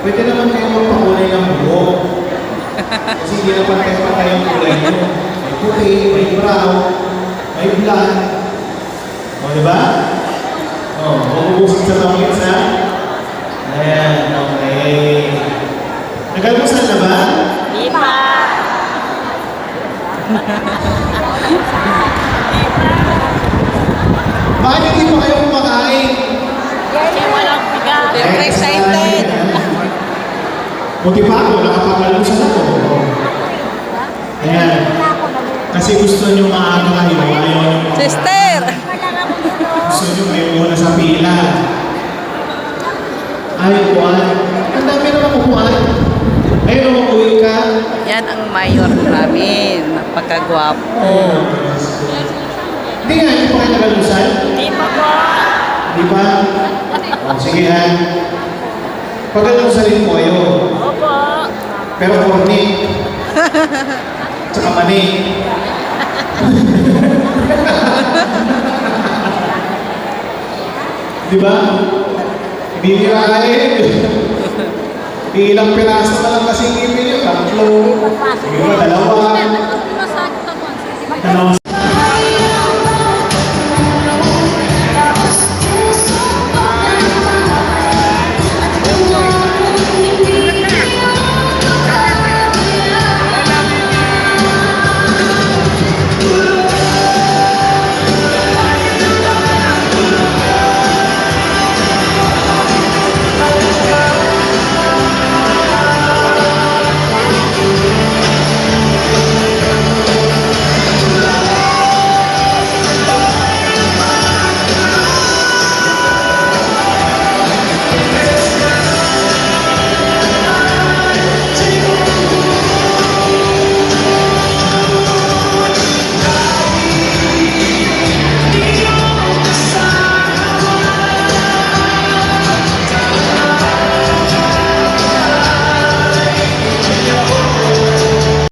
Pwede naman kayo magpakulay ng buhok. Kasi hindi naman pantay-pantay ang kulay nyo. May puti, may brown, may black. O, diba? O, mabubusin sa tongits ha? Ayan, okay. Nag-almusal na ba? Di pa. Bakit hindi pa kayo kumakain? Kasi walang bigas. Siyempre excited. Buti pa ako, nakapag-almusal ako. Ayan. Kasi gusto nyo maaga kayo. Ayaw nyo Sister! gusto nyo kayo muna sa pila. Ay, upuan. Ang dami naman upuan. Ayun, umuwi ka. Yan ang mayor namin. Napakagwapo. Hindi nga, hindi pa kayo nag-almusal? Di pa po. Di ba? O, sige ha. Pag-almusalin po kayo. Opo. Pero corny. Tsaka mani. Di ba? Bihira kayo. Ilang piraso na lang kasing ipin yun. Tatlo. Di ba? Dalawa. Dalawa.